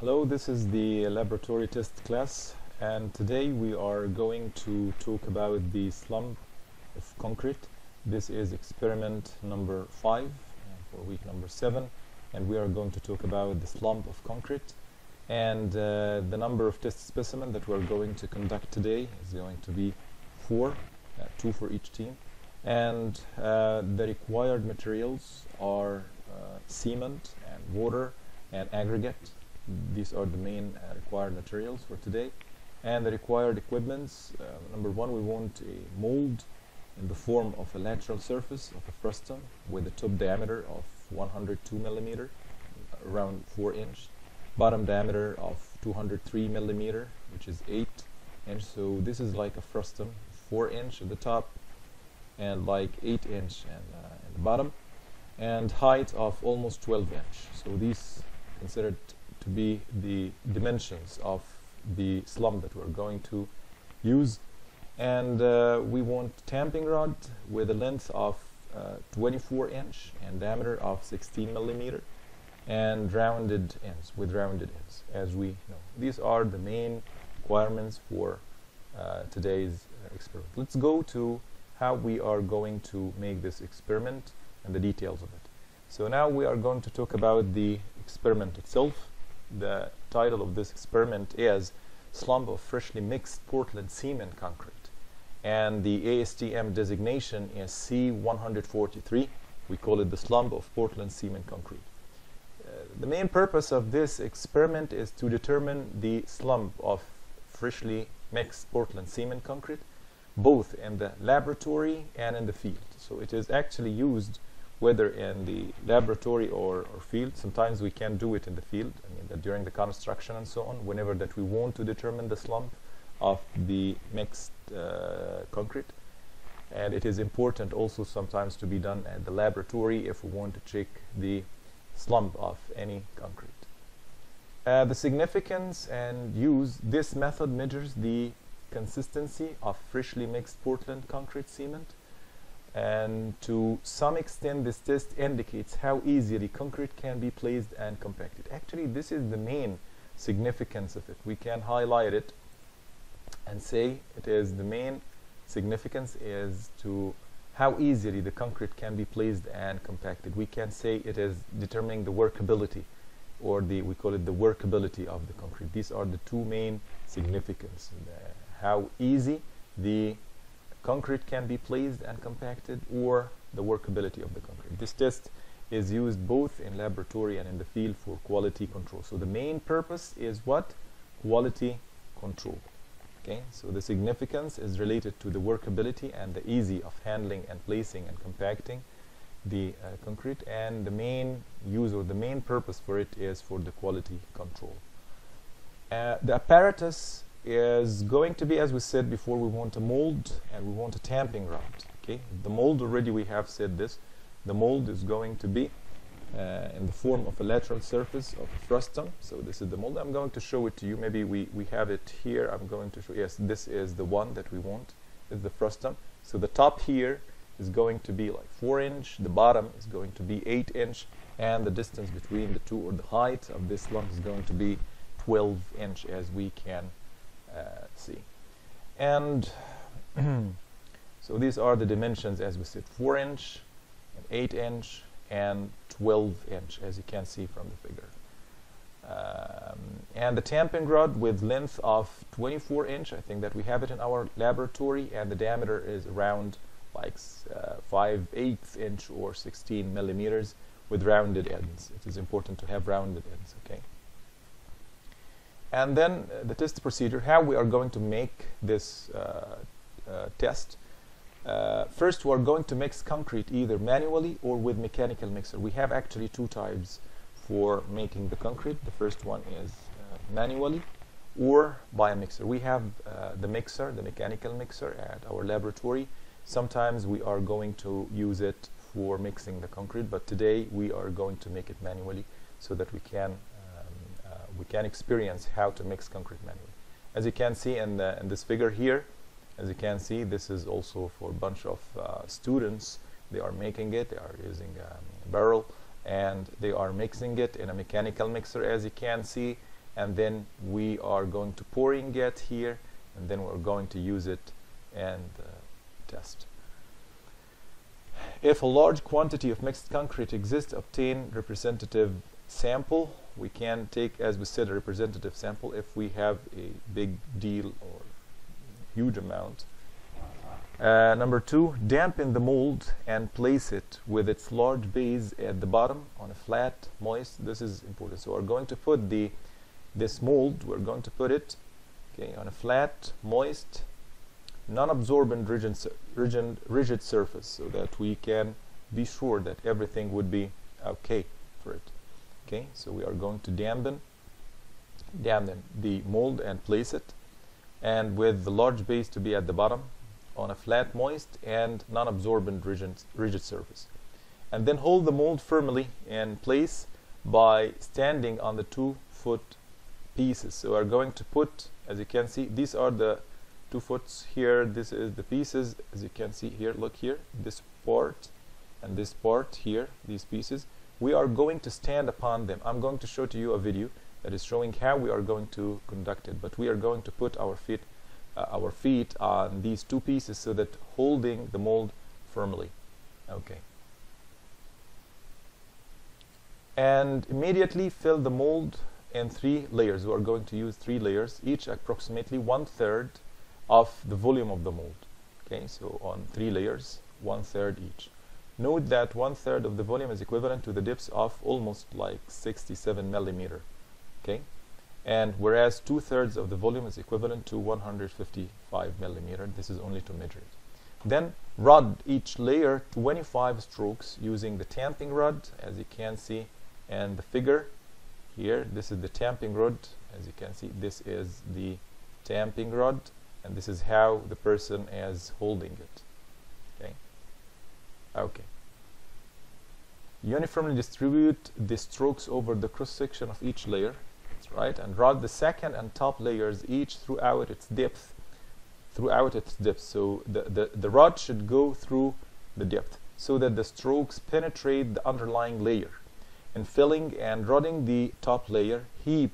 Hello, this is the laboratory test class, and today we are going to talk about the slump of concrete. This is experiment number 5 for week number 7, and we are going to talk about the slump of concrete. And the number of test specimens that we're going to conduct today is going to be 4, 2 for each team. And the required materials are cement and water and aggregate. These are the main required materials for today. And the required equipments, number 1, we want a mold in the form of a lateral surface of a frustum with a top diameter of 102 millimeter, around 4 inch, bottom diameter of 203 millimeter, which is 8 inch. So this is like a frustum, 4 inch at the top and like 8 inch at the bottom, and height of almost 12 inch. So these considered to be the dimensions of the slump that we're going to use. And we want tamping rod with a length of 24 inch and diameter of 16 millimeter and rounded ends, with rounded ends, as we know. These are the main requirements for today's experiment. Let's go to how we are going to make this experiment and the details of it. So now we are going to talk about the experiment itself. The title of this experiment is Slump of Freshly Mixed Portland Cement Concrete, and the ASTM designation is C143. We call it the Slump of Portland Cement Concrete. The main purpose of this experiment is to determine the slump of freshly mixed Portland cement concrete, both in the laboratory and in the field. So it is actually used whether in the laboratory or field. Sometimes we can do it in the field, during the construction and so on, whenever that we want to determine the slump of the mixed concrete. And it is important also sometimes to be done at the laboratory if we want to check the slump of any concrete. The significance and use: this method measures the consistency of freshly mixed Portland concrete cement, and to some extent this test indicates how easily concrete can be placed and compacted. Actually, this is the main significance of it. We can highlight it and say it is the main significance is to how easily the concrete can be placed and compacted. We can say it is determining the workability, or we call it the workability of the concrete. These are the two main significance: how easy the concrete can be placed and compacted, or the workability of the concrete. This test is used both in laboratory and in the field for quality control. So the main purpose is what? Quality control. Okay, so the significance is related to the workability and the ease of handling and placing and compacting the concrete, and the main use or the main purpose for it is for the quality control. The apparatus is going to be, as we said before, we want a mold and we want a tamping rod. Okay, the mold, already we have said this. The mold is going to be in the form of a lateral surface of a frustum. So this is the mold. I'm going to show it to you. Maybe we have it here. I'm going to show. Yes, this is the one that we want. Is the frustum. So the top here is going to be like 4 inch. The bottom is going to be 8 inch, and the distance between the two, or the height of this lump, is going to be 12 inch, as we can see. And so these are the dimensions, as we said: 4 inch and 8 inch and 12 inch, as you can see from the figure. And the tamping rod with length of 24 inch, I think that we have it in our laboratory, and the diameter is around like 5/8 inch or 16 millimeters with rounded ends. It is important to have rounded ends. Okay. And then the test procedure, how we are going to make this test. First, we are going to mix concrete either manually or with mechanical mixer. We have actually two types for making the concrete. The first one is manually or by a mixer. We have the mixer, the mechanical mixer, at our laboratory. Sometimes we are going to use it for mixing the concrete, but today we are going to make it manually so that we can experience how to mix concrete manually. As you can see in this figure here, as you can see, this is also for a bunch of students. They are making it. They are using a barrel, and they are mixing it in a mechanical mixer, as you can see. and then we are going to pouring it here, and then we're going to use it and test. If a large quantity of mixed concrete exists, obtain representative sample. We can take, as we said, a representative sample if we have a big deal or huge amount. Number 2, dampen the mold and place it with its large base at the bottom on a flat, moist. This is important. So we're going to put this mold, we're going to put it on a flat, moist, non-absorbent, rigid surface, so that we can be sure that everything would be okay for it. Okay, so we are going to dampen the mold and place it, and with the large base to be at the bottom on a flat, moist, and non-absorbent, rigid surface. And then hold the mold firmly in place by standing on the 2-foot pieces. So we're going to put, as you can see, these are the 2 foots here. This is the pieces, as you can see here. Look here, this part and this part here, these pieces. We are going to stand upon them. I'm going to show to you a video that is showing how we are going to conduct it, but we are going to put our feet on these 2 pieces, so that holding the mold firmly. Okay. And immediately fill the mold in 3 layers. We are going to use 3 layers, each approximately 1/3 of the volume of the mold. Okay, so on 3 layers, 1/3 each. Note that 1/3 of the volume is equivalent to the depth of almost like 67 millimeter. Okay, and whereas 2/3 of the volume is equivalent to 155 millimeter. This is only to measure it. Then rod each layer 25 strokes using the tamping rod, as you can see in the figure here. This is the tamping rod, as you can see. This is the tamping rod, and this is how the person is holding it. Okay. Okay. Uniformly distribute the strokes over the cross section of each layer. That's right, and rod the second and top layers each throughout its depth. So the rod should go through the depth, so that the strokes penetrate the underlying layer. In filling and rodding the top layer, heap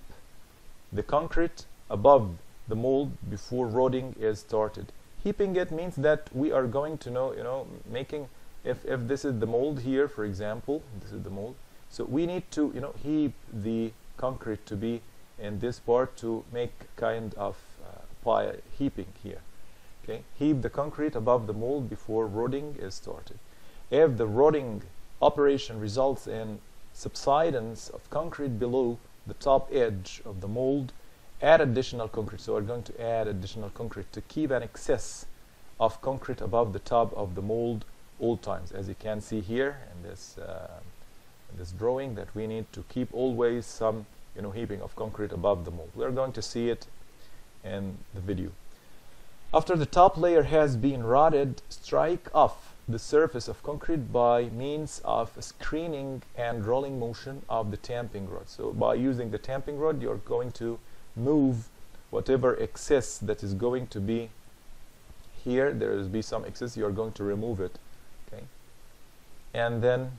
the concrete above the mold before rodding is started. Heaping it means that we are going to know, making, if this is the mold here, for example, this is the mold, so we need to, heap the concrete to be in this part to make kind of pile heaping here. Okay, heap the concrete above the mold before rodding is started. If the rodding operation results in subsidence of concrete below the top edge of the mold, add additional concrete. So we're going to add additional concrete to keep an excess of concrete above the top of the mold all times, as you can see here in this drawing, that we need to keep always some heaping of concrete above the mold. We are going to see it in the video. After the top layer has been rodded, strike off the surface of concrete by means of a screening and rolling motion of the tamping rod. So by using the tamping rod, you're going to move whatever excess that is going to be here. There will be some excess, you're going to remove it. Okay, and then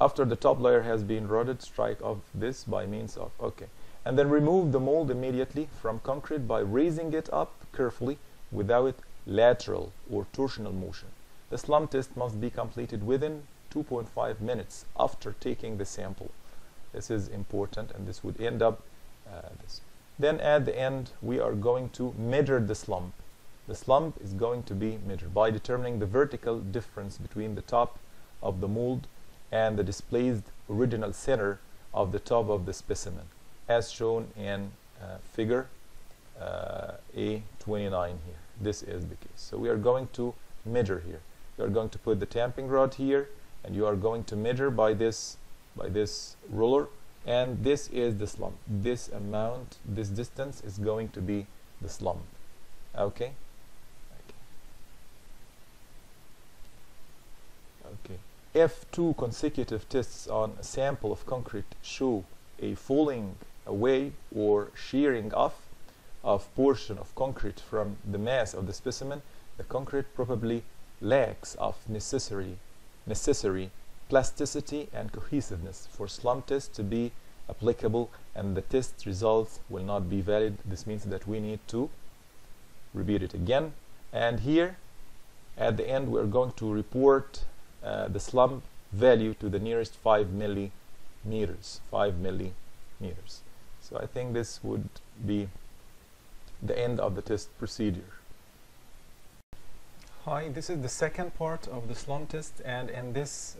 after the top layer has been rodded, strike off this by means of, and then remove the mold immediately from concrete by raising it up carefully without lateral or torsional motion. The slump test must be completed within 2.5 minutes after taking the sample. This is important, and this would end up this. Then at the end, we are going to measure the slump. The slump is going to be measured by determining the vertical difference between the top of the mold and the displaced original center of the top of the specimen, as shown in figure A29 here. This is the case. So we are going to measure here. You are going to put the tamping rod here, and you are going to measure by this ruler, and this is the slump. This amount, this distance is going to be the slump. Okay. If 2 consecutive tests on a sample of concrete show a falling away or shearing off of portion of concrete from the mass of the specimen, the concrete probably lacks of necessary plasticity and cohesiveness for slump test to be applicable, and the test results will not be valid. This means that we need to repeat it again. And here at the end we're going to report the slump value to the nearest 5 millimeters. So I think this would be the end of the test procedure. Hi, this is the second part of the slump test, and in this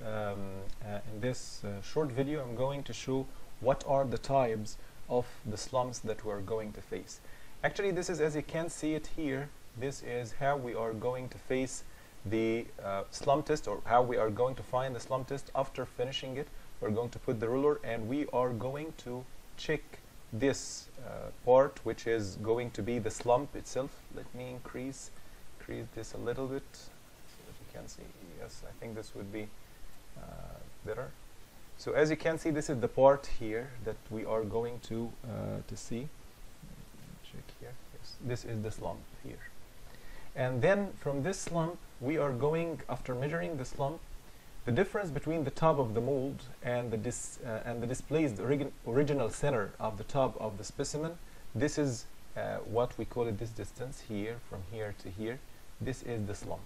short video I'm going to show what are the types of the slumps that we're going to face. Actually, this is, as you can see it here, this is how we are going to face the slump test, or how we are going to find the slump test after finishing it. We're going to put the ruler and we are going to check this part, which is going to be the slump itself. Let me increase this a little bit so that you can see. Yes, I think this would be better. So as you can see, this is the part here that we are going to see. Check here. Yes, this is the slump here. And then from this slump, we are going, after measuring the slump, the difference between the top of the mold and the displaced original center of the top of the specimen. This is what we call it, this distance here, from here to here. This is the slump.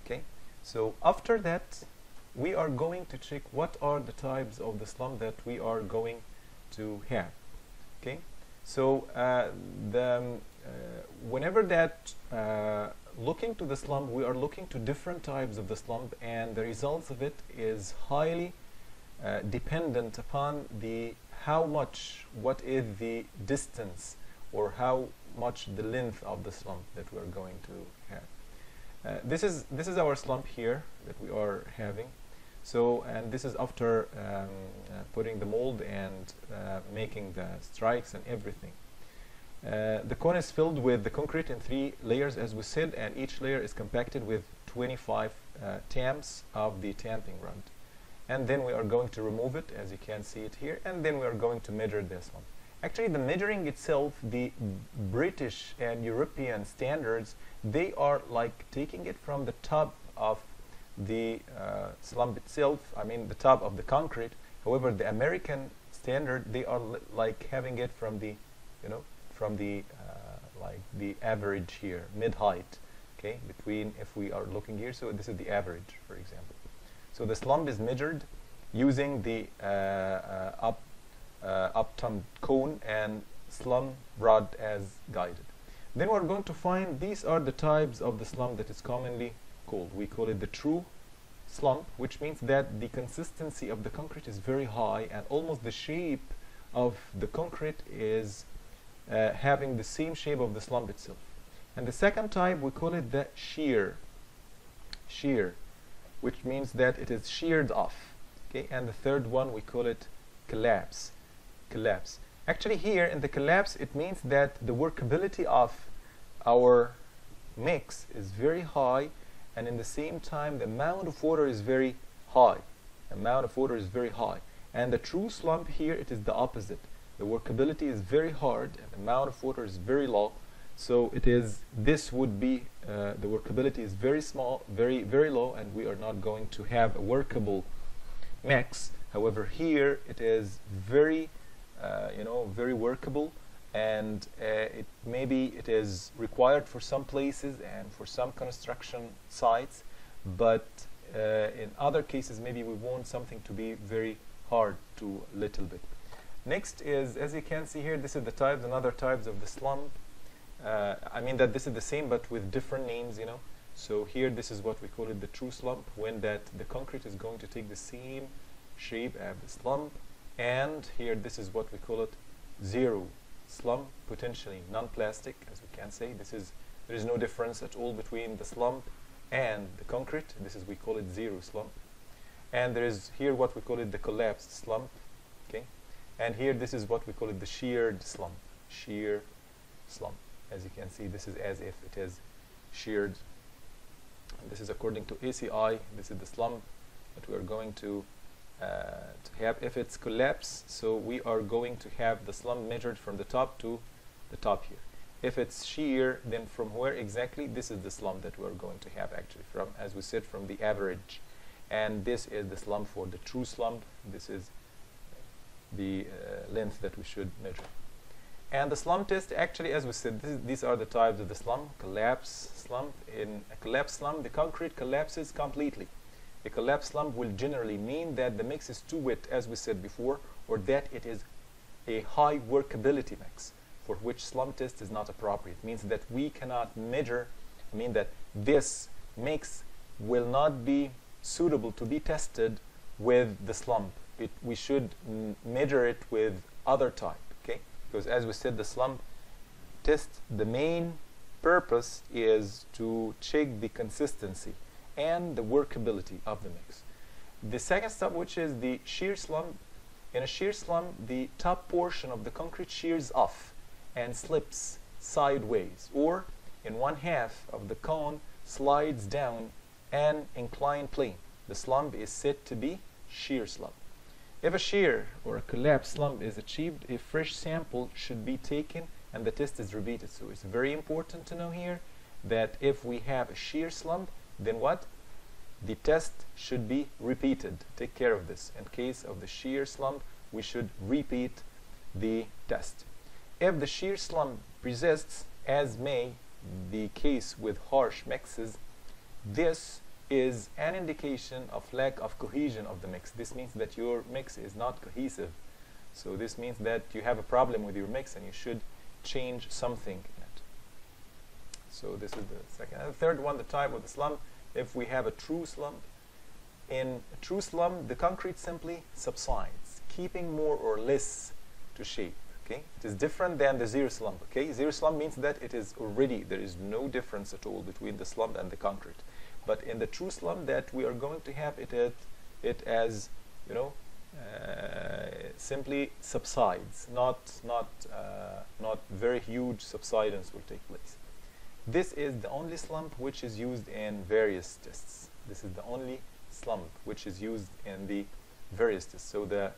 Okay. So after that, we are going to check what are the types of the slump that we are going to have. Okay. So whenever that looking to the slump, we are looking to different types of the slump, and the results of it is highly dependent upon what is the distance, or how much the length of the slump that we are going to have. This is our slump here that we are having. So, and this is after putting the mold and making the strikes and everything. The cone is filled with the concrete in 3 layers, as we said, and each layer is compacted with 25 tamps of the tamping rod. And then we are going to remove it, as you can see it here, and then we are going to measure this one. Actually, the measuring itself, the British and European standards, they are like taking it from the top of the slump itself, I mean the top of the concrete. However, the American standard, they are like having it from the, from the like the average here, mid-height, okay, between, if we are looking here, so this is the average, for example. So the slump is measured using the up-turned cone and slump rod as guided. Then we're going to find, these are the types of the slump that is commonly called. We call it the true slump, which means that the consistency of the concrete is very high, and almost the shape of the concrete is having the same shape of the slump itself. And the second type, we call it the shear, which means that it is sheared off. Okay, and the third one, we call it collapse. Actually, here in the collapse, it means that the workability of our mix is very high, and in the same time the amount of water is very high. And the true slump here, it is the opposite. The workability is very hard and the amount of water is very low. So it is, this would be the workability is very small, very low, and we are not going to have a workable mix. However, here it is very very workable, and maybe it is required for some places and for some construction sites, but in other cases maybe we want something to be very hard to little bit. Next is, as you can see here, this is the types and other types of the slump. I mean that this is the same but with different names, So here this is what we call it the true slump, when that the concrete is going to take the same shape as the slump. And here this is what we call it zero slump, potentially non-plastic, as we can say. There is no difference at all between the slump and the concrete. We call it zero slump. And there is here what we call it the collapsed slump, okay. And here this is what we call it the sheared slump, As you can see, this is as if it is sheared. And this is according to ACI. This is the slump that we are going to have. If it's collapse, so we are going to have the slump measured from the top to the top here. If it's shear, then from where exactly? This is the slump that we're going to have actually from, as we said, from the average. And this is the slump for the true slump. This is the length that we should measure. And the slump test, actually, as we said, these are the types of the slump. Collapse slump. In a collapse slump, the concrete collapses completely. A collapse slump will generally mean that the mix is too wet, as we said before, or that it is a high workability mix, for which slump test is not appropriate. It means that we cannot measure, that this mix will not be suitable to be tested with the slump. We should measure it with other type, okay? Because as we said, the slump test, the main purpose is to check the consistency and the workability of the mix. The second step, which is the shear slump. In a shear slump, the top portion of the concrete shears off and slips sideways, or in one half of the cone slides down an inclined plane. The slump is said to be shear slump. If a shear or a collapse slump is achieved, a fresh sample should be taken and the test is repeated. So it's very important to know here that if we have a shear slump, then what? The test should be repeated. Take care of this. In case of the shear slump, we should repeat the test. If the shear slump persists, as may the case with harsh mixes, this is an indication of lack of cohesion of the mix. This means that your mix is not cohesive. So this means that you have a problem with your mix and you should change something in it. So this is the second. And the third one, the type of the slump. If we have a true slump, in a true slump, the concrete simply subsides, keeping more or less to shape. Okay, it is different than the zero slump. Okay, zero slump means that it is already, there is no difference at all between the slump and the concrete. But in the true slump that we are going to have, it as, you know, simply subsides, not very huge subsidence will take place. This is the only slump which is used in various tests. This is the only slump which is used in the various tests. So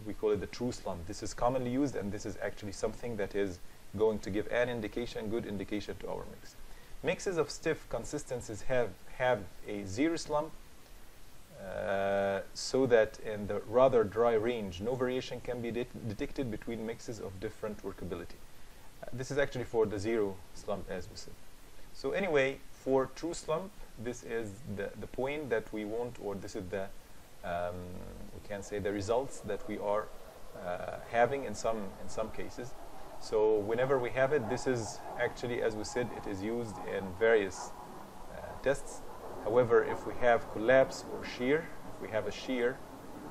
we call it the true slump. This is commonly used, and this is actually something that is going to give an indication, good indication to our mix. Mixes of stiff consistencies have a zero slump, so that in the rather dry range, no variation can be detected between mixes of different workability. This is actually for the zero slump, as we said. So anyway, for true slump, this is the point that we want, or this is the we can say the results that we are having in some cases. So whenever we have it, this is actually, as we said, it is used in various tests. However, if we have collapse or shear, if we have a shear,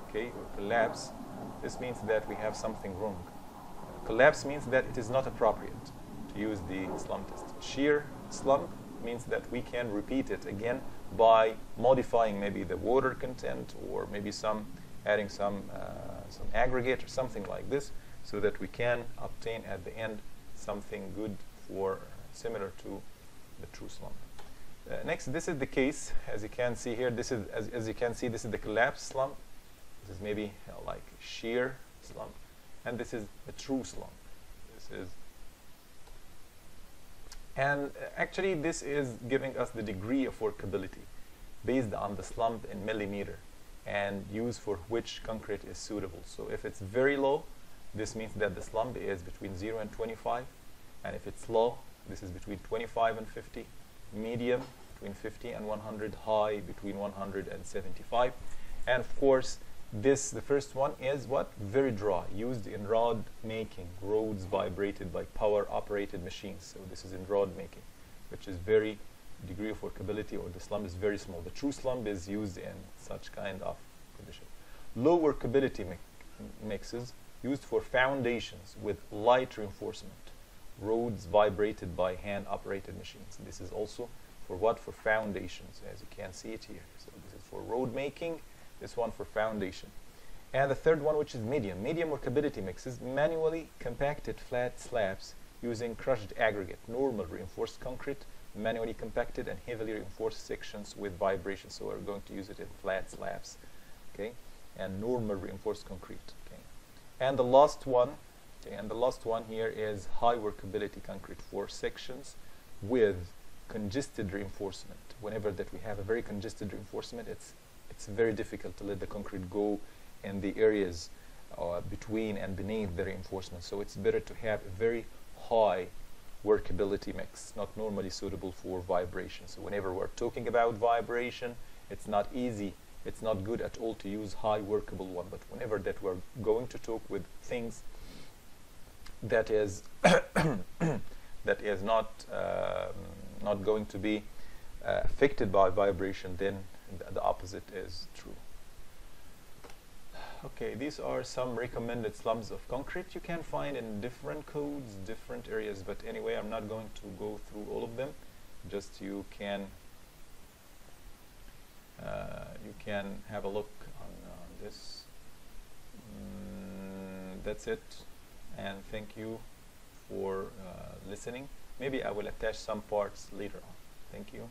okay, or collapse, this means that we have something wrong. Collapse means that it is not appropriate to use the slump test. Shear slump means that we can repeat it again by modifying maybe the water content, or maybe adding some aggregate or something like this, so that we can obtain at the end something good for similar to the true slump. Next, this is the case, as you can see here. This is, as you can see, this is the collapse slump. This is maybe like shear slump, and this is the true slump. This is, and actually this is giving us the degree of workability based on the slump in millimeter, and use for which concrete is suitable. So if it's very low, this means that the slump is between 0 and 25, and if it's low, this is between 25 and 50, medium between 50 and 100, high between 100 and 75. And of course, the first one is what? Very dry, used in rod making, rods vibrated by power operated machines. So this is in rod making, which is very degree of workability, or the slump is very small. The true slump is used in such kind of condition. Low workability mixes used for foundations with light reinforcement, rods vibrated by hand operated machines. This is also for what? For foundations, as you can see it here. So this is for road making, this one for foundation. And the third one, which is medium workability mixes, manually compacted flat slabs using crushed aggregate, normal reinforced concrete, manually compacted and heavily reinforced sections with vibration. So we're going to use it in flat slabs, okay, and normal reinforced concrete, okay. And the last one, okay, and the last one here is high workability concrete for sections with congested reinforcement. Whenever that we have a very congested reinforcement, it's very difficult to let the concrete go in the areas between and beneath the reinforcement. So it's better to have a very high workability mix, not normally suitable for vibration. So whenever we're talking about vibration, it's not easy, it's not good at all to use high workable one. But whenever that we're going to talk with things that is that is not going to be affected by vibration, then the opposite is true. Okay, these are some recommended slumps of concrete you can find in different codes, different areas, but anyway, I'm not going to go through all of them. Just you can have a look on this. That's it, and thank you for listening. Maybe I will attach some parts later on. Thank you.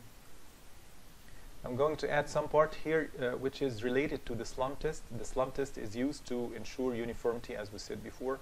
I'm going to add some part here which is related to the slump test. The slump test is used to ensure uniformity, as we said before,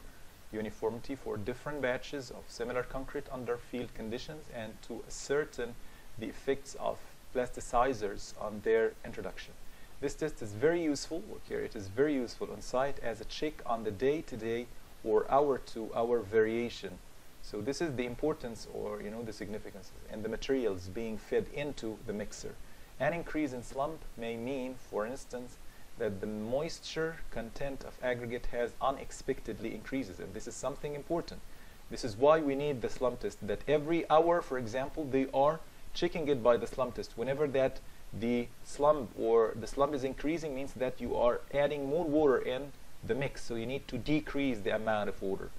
uniformity for different batches of similar concrete under field conditions, and to ascertain the effects of plasticizers on their introduction. This test is very useful. Look here, it is very useful on site as a check on the day-to-day or hour-to-hour variation. So this is the importance, or the significance, and the materials being fed into the mixer. An increase in slump may mean, for instance, that the moisture content of aggregate has unexpectedly increases, and this is something important. This is why we need the slump test, that every hour, for example, they are checking it by the slump test. Whenever that the slump is increasing, means that you are adding more water in the mix, so you need to decrease the amount of water.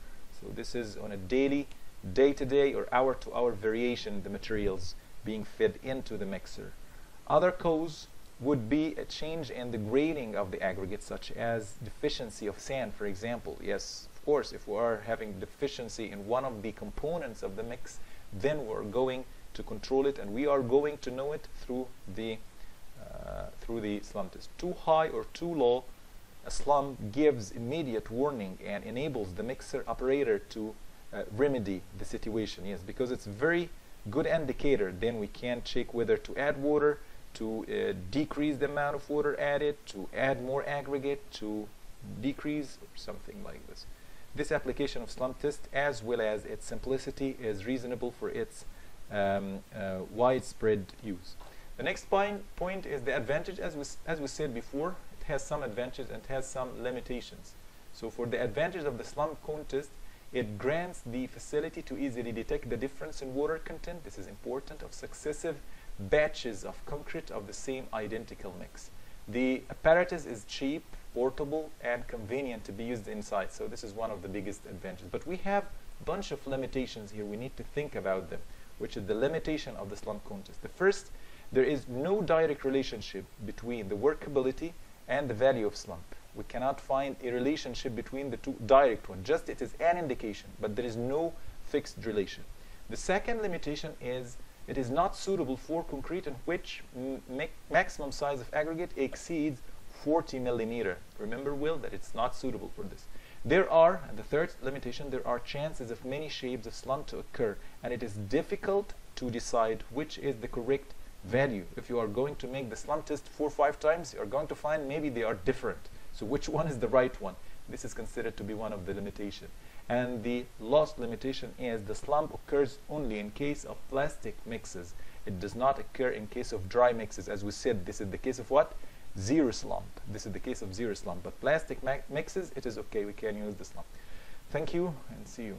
So this is on a daily, day-to-day or hour-to-hour variation, the materials being fed into the mixer. Other cause would be a change in the grading of the aggregate, such as deficiency of sand, for example. Yes, of course, if we are having deficiency in one of the components of the mix, then we're going to control it, and we are going to know it through the slump test. Too high or too low a slump gives immediate warning and enables the mixer operator to remedy the situation. Yes, because it's a very good indicator. Then we can check whether to add water, to decrease the amount of water added, to add more aggregate, to decrease, or something like this. This application of slump test, as well as its simplicity, is reasonable for its widespread use. The next point is the advantage. As we said before, it has some advantages and it has some limitations. So for the advantage of the slump cone test, it grants the facility to easily detect the difference in water content, this is important, of successive batches of concrete of the same identical mix. The apparatus is cheap, portable, and convenient to be used inside. So this is one of the biggest advantages. But we have a bunch of limitations here. We need to think about them, which is the limitation of the slump cone test. The first, there is no direct relationship between the workability and the value of slump. We cannot find a relationship between the two, direct one. Just it is an indication, but there is no fixed relation. The second limitation is it is not suitable for concrete in which maximum size of aggregate exceeds 40 millimeter. Remember, Will, that it's not suitable for this. There are, and the third limitation, there are chances of many shapes of slump to occur, and it is difficult to decide which is the correct value. If you are going to make the slump test 4 or 5 times, you are going to find maybe they are different. So which one is the right one? This is considered to be one of the limitations. And the last limitation is the slump occurs only in case of plastic mixes. It does not occur in case of dry mixes. As we said, this is the case of what? Zero slump. This is the case of zero slump. But plastic mixes, it is okay. We can use the slump. Thank you, and see you.